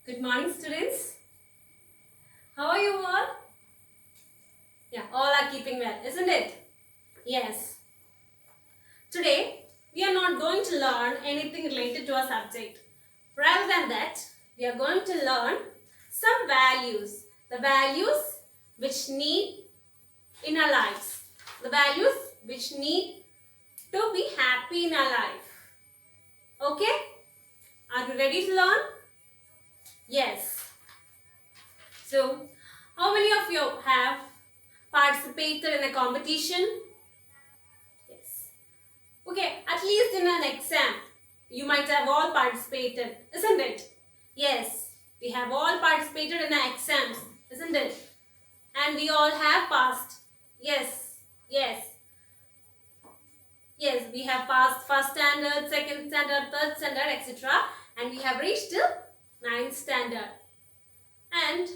Good morning, students. How are you all? Yeah, all are keeping well, isn't it? Yes. Today, we are not going to learn anything related to our subject. Rather than that, we are going to learn some values. The values which need in our lives. The values which need to be happy in our life. Okay? Are you ready to learn? Yes. So, how many of you have participated in a competition? Yes. Okay, at least in an exam, you might have all participated, isn't it? Yes, we have all participated in the exams, isn't it? And we all have passed. Yes, yes, yes, we have passed first standard, second standard, third standard, etc. And we have reached till ninth standard. And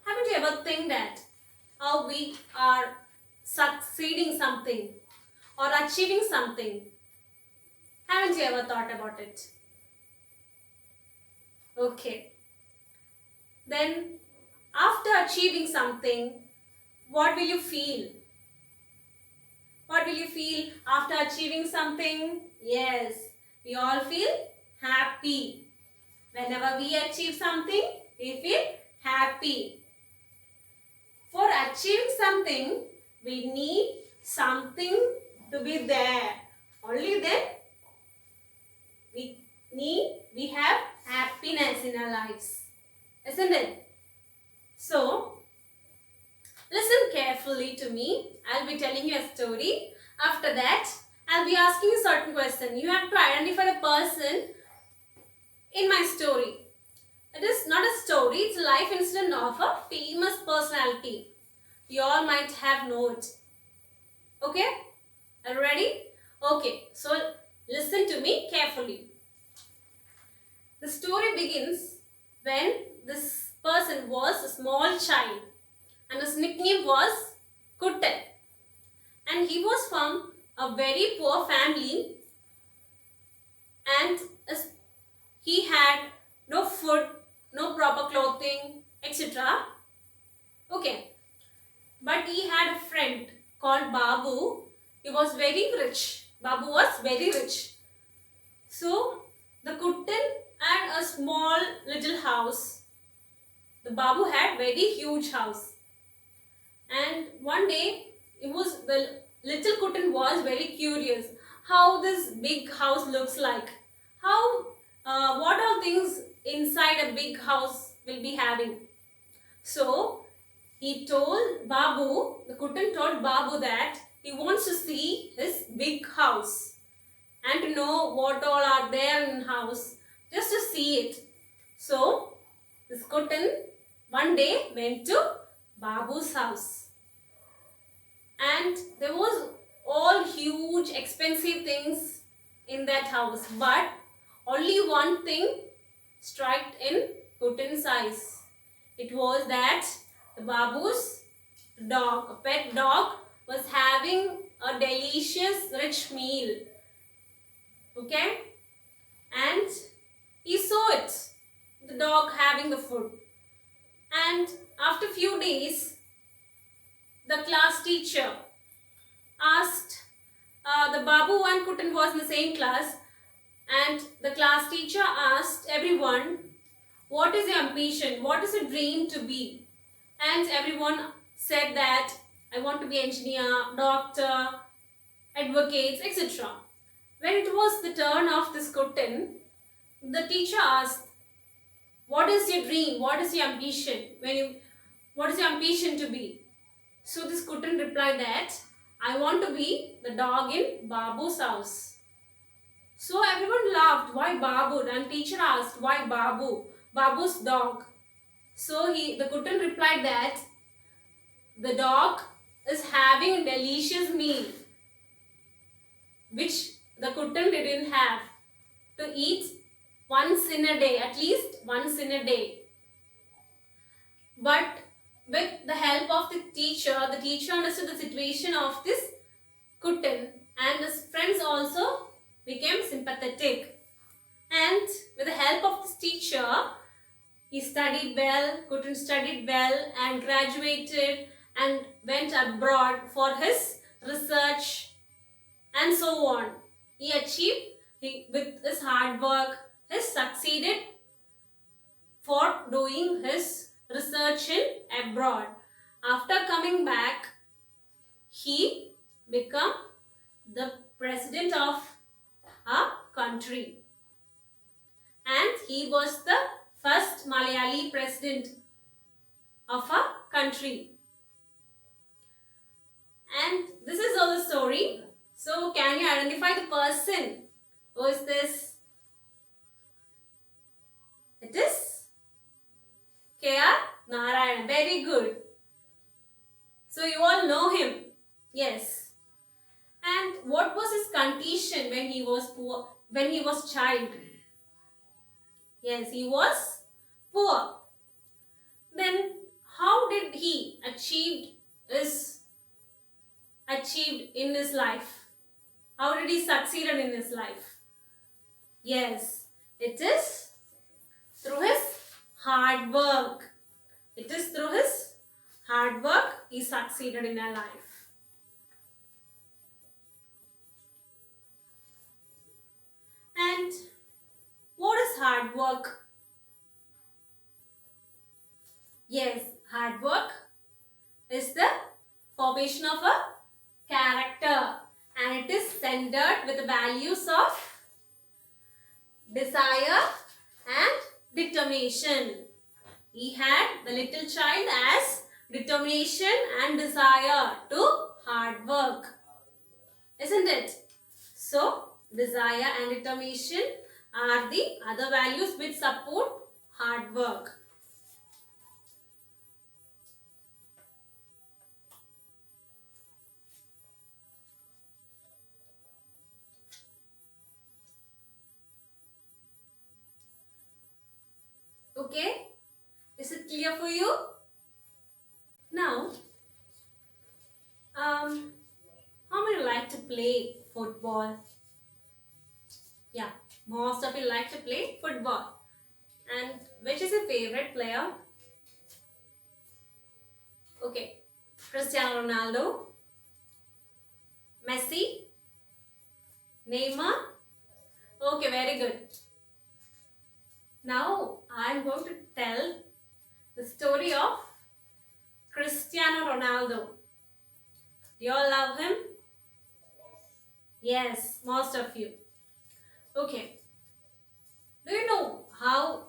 haven't you ever think that how we are succeeding something or achieving something? Haven't you ever thought about it? Okay. Then, after achieving something, what will you feel? What will you feel after achieving something? Yes, we all feel happy. Whenever we achieve something, we feel happy. For achieving something, we need something to be there. Only then we have happiness in our lives. Isn't it? So, listen carefully to me. I'll be telling you a story. After that, I'll be asking you a certain question. You have to identify the person in my story. It is not a story, it's a life incident of a famous personality. You all might have known it. Okay? Are you ready? Okay, so listen to me carefully. The story begins when this person was a small child and his nickname was Kuttan. And he was from a very poor family and he had no food, no proper clothing, etc. Okay, but he had a friend called Babu. He was very rich. Babu was very rich. So the Kuttan had a small little house. The Babu had very huge house. And one day, the little Kuttan was very curious how this big house looks like. What all things inside a big house will be having. So, he told Babu, the Kuttan told Babu that he wants to see his big house and to know what all are there in house, just to see it. So, this Kuttan one day went to Babu's house. And there was all huge expensive things in that house, but only one thing struck in Kuttan's eyes. It was that the Babu's dog, a pet dog, was having a delicious rich meal. Okay? And he saw it, the dog having the food. And after few days, the class teacher asked, the Babu and Kuttan was in the same class, and the class teacher asked everyone, what is your ambition? What is your dream to be? And everyone said that I want to be engineer, doctor, advocates, etc. When it was the turn of this Kuttan, the teacher asked, what is your dream? What is your ambition? What is your ambition to be? So this Kuttan replied that I want to be the dog in Babu's house. So everyone laughed. Why Babu? And teacher asked, why Babu? Babu's dog. So the Kuttan replied that the dog is having a delicious meal which the Kuttan didn't have to eat once in a day, at least once in a day. But with the help of the teacher understood the situation of this Kuttan and his friends also became sympathetic. And with the help of this teacher, He studied well, couldn't study well, and graduated and went abroad for his research and so on. He achieved, with his hard work, he succeeded for doing his research in abroad. After coming back, he became the president of a country, and he was the first Malayali president of a country. And this is all the story. So can you identify the person? Who is this? It is K.R. Narayan. Very good. So you all know him. Yes. And what was his condition when he was poor? When he was child? Yes, he was poor. Then how did he achieved in his life? How did he succeed in his life? Yes, it is through his hard work. It is through his hard work he succeeded in a life. And what is hard work? Yes, hard work is the formation of a character, and it is centered with the values of desire and determination. He had the little child as determination and desire to hard work, isn't it? So, desire and determination are the other values which support hard work. Okay, is it clear for you? Now, how many like to play football? Yeah, most of you like to play football. And which is your favorite player? Okay, Cristiano Ronaldo, Messi, Neymar. Okay, very good. Now, I am going to tell the story of Cristiano Ronaldo. Do you all love him? Yes, most of you. Okay. Do you know how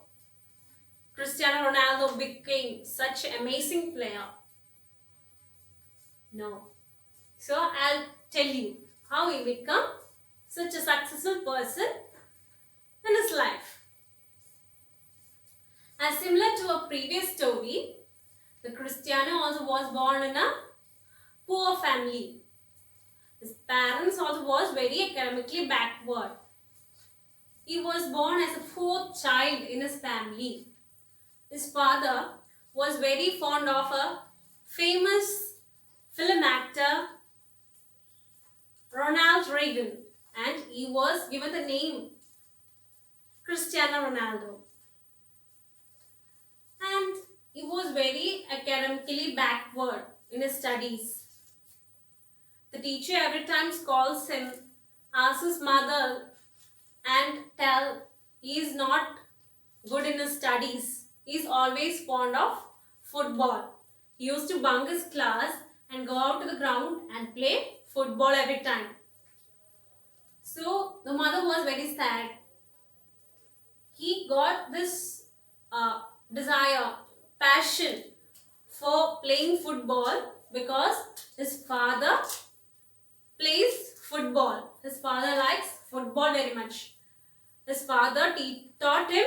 Cristiano Ronaldo became such an amazing player? No. So, I'll tell you how he became such a successful person in his life. As similar to a previous story, the Cristiano also was born in a poor family. His parents also was very academically backward. He was born as a fourth child in his family. His father was very fond of a famous film actor, Ronald Reagan, and he was given the name Cristiano Ronaldo. And he was very academically backward in his studies. The teacher every time calls him, asks his mother and tell he is not good in his studies. He is always fond of football. He used to bunk his class and go out to the ground and play football every time. So the mother was very sad. He got this desire, passion for playing football because his father plays football. His father likes football very much. His father taught him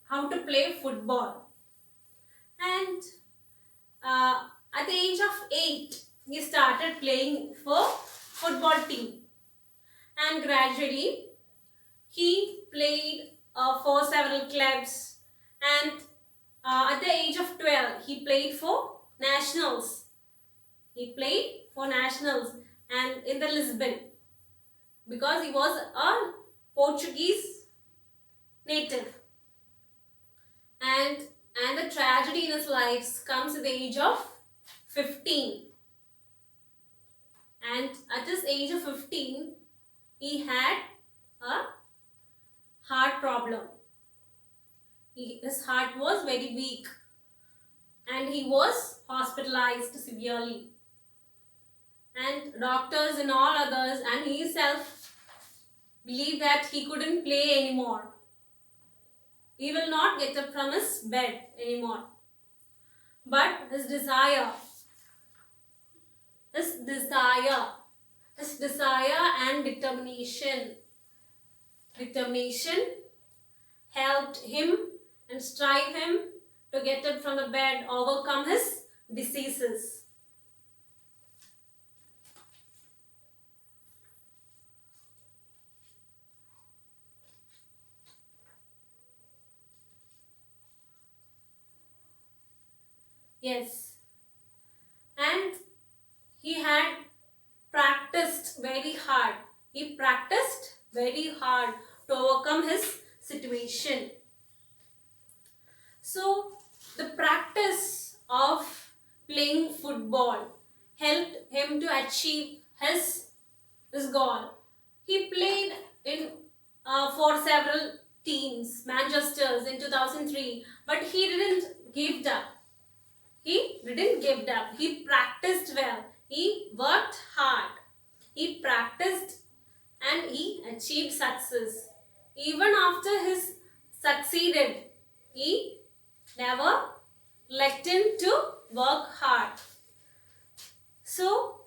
how to play football. And at the age of 8, he started playing for football team. And gradually, he played for several clubs. And at the age of 12, he played for nationals. He played for nationals and in the Lisbon because he was a Portuguese native. And the tragedy in his life comes at the age of 15. And at this age of 15, he had a heart problem. His heart was very weak and he was hospitalized severely. And doctors and all others and he himself believed that he couldn't play anymore. He will not get up from his bed anymore. But his desire and determination helped him and strive him to get up from the bed, overcome his diseases. Yes. And he had practiced very hard. He practiced very hard to overcome his situation. So, the practice of playing football helped him to achieve his goal. He played in for several teams, Manchester's in 2003, but he didn't give up. He didn't give up. He practiced well. He worked hard. He practiced and he achieved success. Even after he succeeded, he never let him to work hard. So,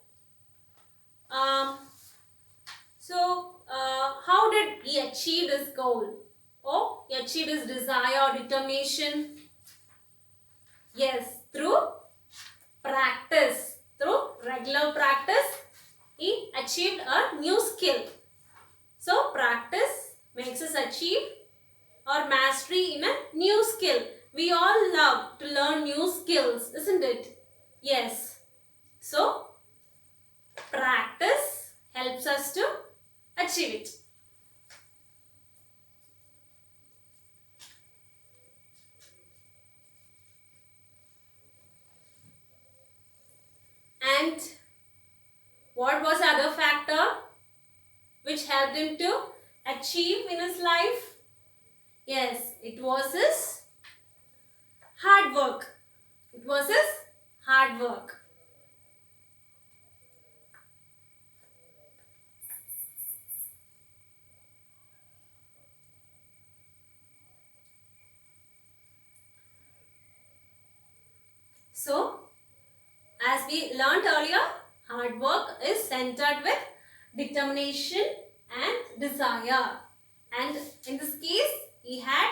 how did he achieve his goal? Oh, he achieved his desire or determination? Yes, through practice. Through regular practice, he achieved a new skill. So, practice makes us achieve or mastery in a new skill. We all love to learn new skills, isn't it? Yes. So, practice helps us to achieve it. And what was the other factor which helped him to achieve in his life? Yes, it was his hard work. It was his hard work. So, as we learned earlier, hard work is centered with determination and desire. And in this case, he had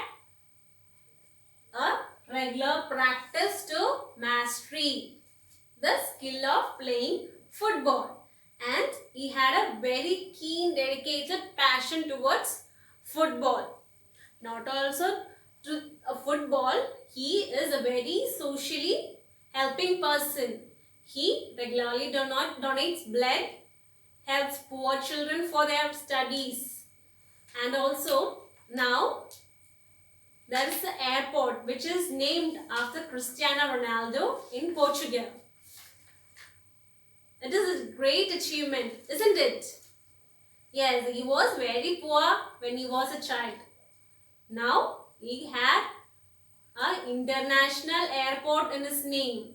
a regular practice to mastery the skill of playing football. And he had a very keen, dedicated passion towards football. Not also to football, he is a very socially helping person. He regularly donates blood, helps poor children for their studies. And also now there is an airport which is named after Cristiano Ronaldo in Portugal. It is a great achievement, isn't it? Yes, he was very poor when he was a child. Now he had an international airport in his name.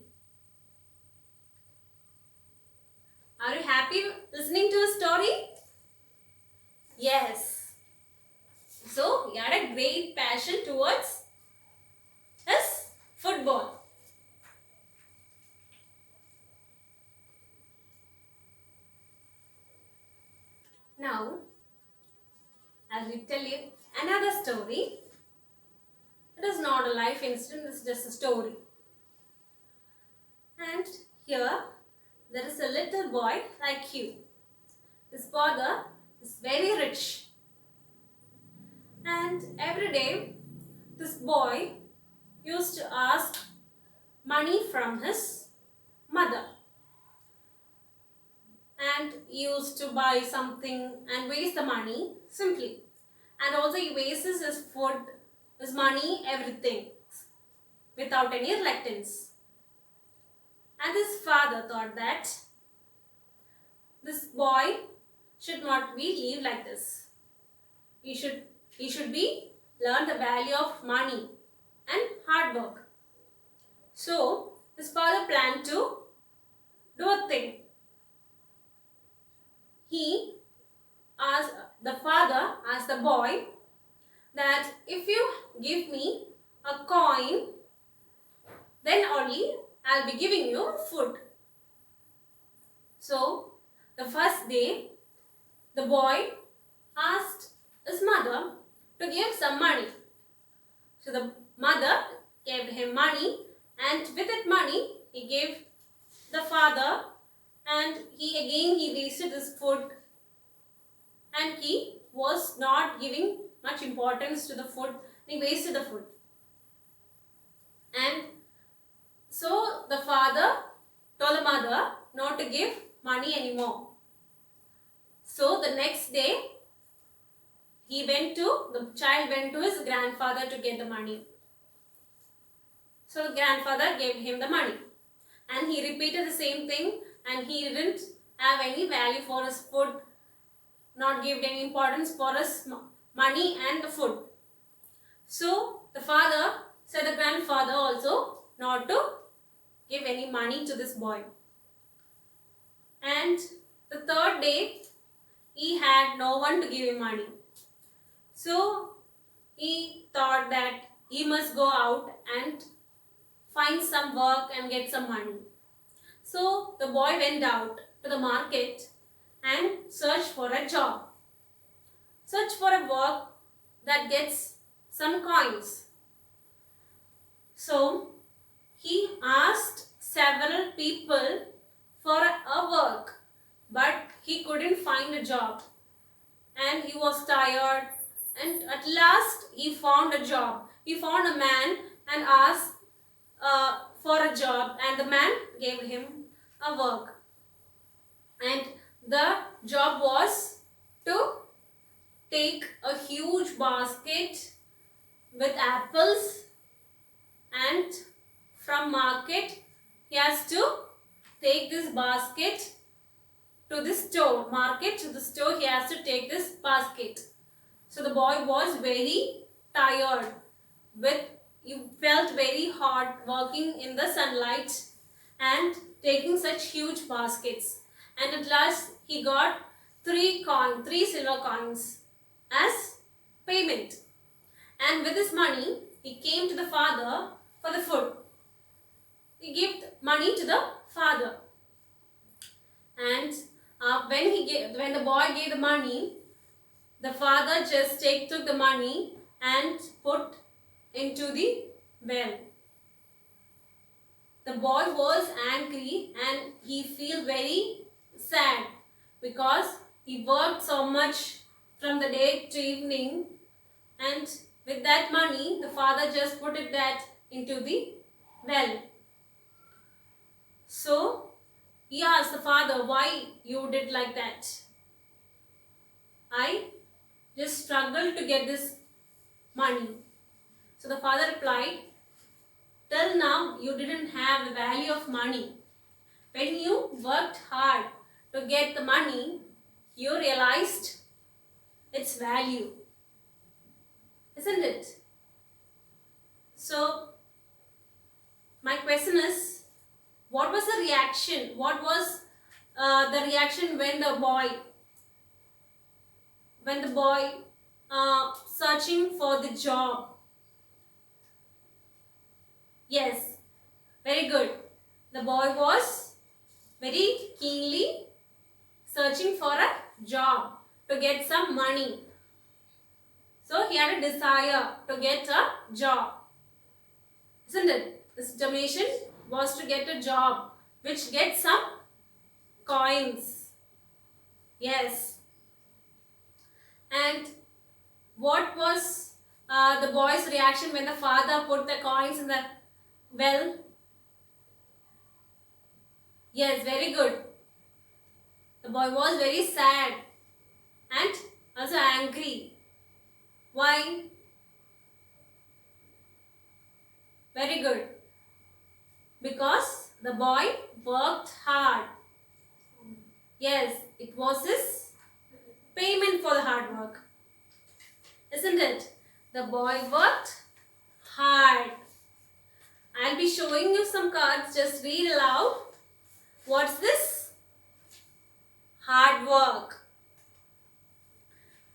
Are you happy listening to his story? Yes. So he had a great passion towards his football. Now, I will tell you another story. It is not a life incident, it is just a story. And here, there is a little boy like you. His father is very rich. And every day, this boy used to ask money from his mother. And he used to buy something and waste the money simply. And also he wastes his food, his money, everything. without any reluctance. And his father thought that this boy should not be leave like this. He should be learn the value of money and hard work. So his father planned to do a thing. He asked the father asked the boy that if you give me a coin, then only I'll be giving you food. So the first day, the boy asked his mother to give some money. So the mother gave him money, and with that money he gave the father, and he wasted his food, and he was not giving much importance to the food. He wasted the food. And so the father told the mother not to give money anymore. So the next day, the child went to his grandfather to get the money. So the grandfather gave him the money. And he repeated the same thing, and he didn't have any value for his food, not give any importance for his money and the food. So the father said the grandfather also not to give any money to this boy. And the third day, he had no one to give him money. So he thought that he must go out and find some work and get some money. So the boy went out to the market and searched for a job. Search for a work that gets some coins. So he asked several people for a work, but he couldn't find a job. And he was tired, and at last he found a job. He found a man and asked for a job, and the man gave him a work. And the job was to take a huge basket with apples, and from market he has to take this basket to the store. Market to the store, he has to take this basket. So the boy was very tired. He felt very hot working in the sunlight and taking such huge baskets. And at last he got three silver coins as payment. And with this money, he came to the father for the food. He gave money to the father. And when the boy gave the money, the father just took the money and put into the well. The boy was angry and he felt very sad because he worked so much from the day to evening, and with that money the father just put that into the well. So he asked the father, why you did like that? I just struggled to get this money. So the father replied, till now you didn't have the value of money. When you worked hard to get the money, you realized its value. Isn't it? So my question is, what was the reaction? What was the reaction when the boy searching for the job? Yes, very good. The boy was very keenly searching for a job to get some money. So he had a desire to get a job. Isn't it? His determination was to get a job which gets some coins. Yes. And what was the boy's reaction when the father put the coins in the well? Yes, very good. The boy was very sad and also angry. Why? Very very good. Because the boy worked hard. Yes, it was his payment for the hard work. Isn't it? The boy worked hard. I'll be showing you some cards. Just read aloud. What's this? Hard work.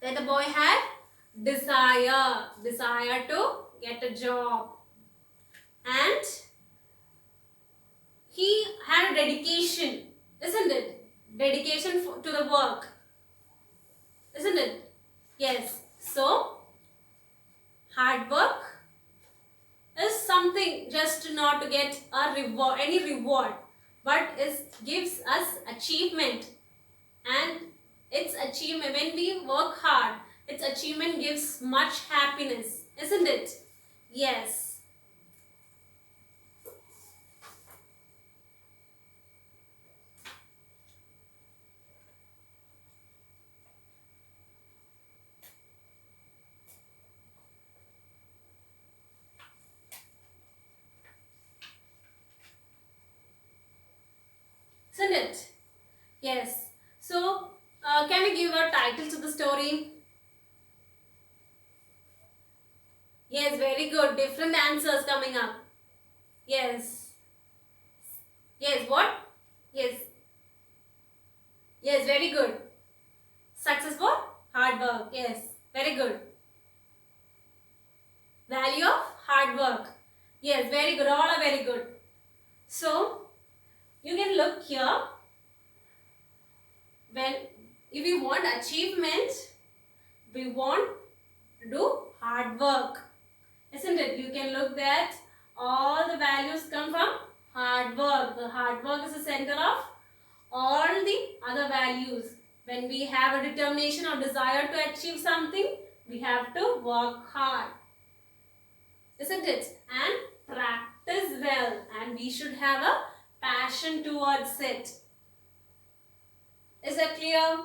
Then the boy had desire to get a job. And he had a dedication, isn't it? Dedication to the work, isn't it? Yes. So, hard work is something just not to get a reward, any reward, but it gives us achievement. And its achievement, when we work hard, its achievement gives much happiness, isn't it? Yes. Isn't it? Yes. So, can you give a title to the story? Yes, very good. Different answers coming up. Yes. Yes, what? Yes. Yes, very good. Success for hard work. Yes, very good. Value of hard work. Yes, very good. All are very good. So, you can look here. When if we want achievement, we want to do hard work. Isn't it? You can look that all the values come from hard work. The hard work is the center of all the other values. When we have a determination or desire to achieve something, we have to work hard. Isn't it? And practice well. And we should have a passion towards it. Is that clear?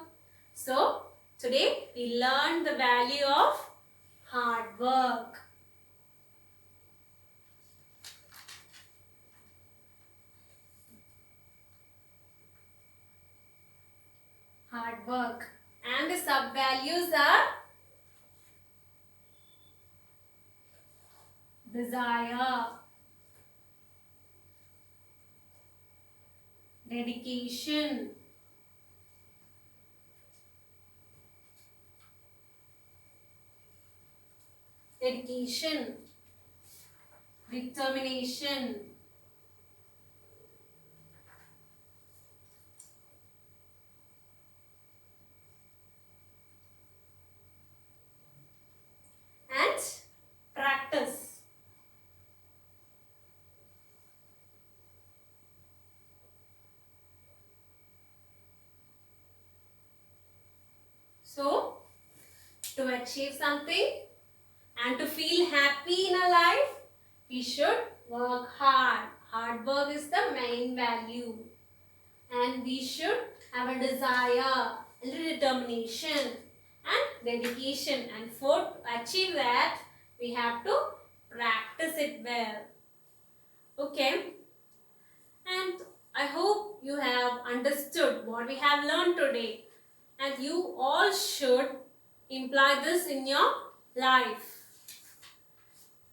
So, today we learned the value of hard work. Hard work. And the sub-values are desire, dedication, determination, and practice. So, to achieve something and to feel happy in our life, we should work hard. Hard work is the main value. And we should have a desire, a determination and dedication. And for to achieve that, we have to practice it well. Okay. And I hope you have understood what we have learned today. And you all should imply this in your life.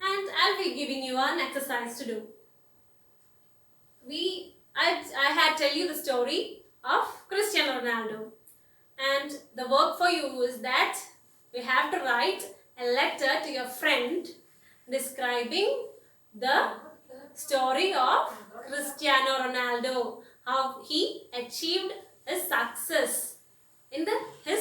And I'll be giving you an exercise to do. I had tell you the story of Cristiano Ronaldo. And the work for you is that you have to write a letter to your friend describing the story of Cristiano Ronaldo, how he achieved his success in his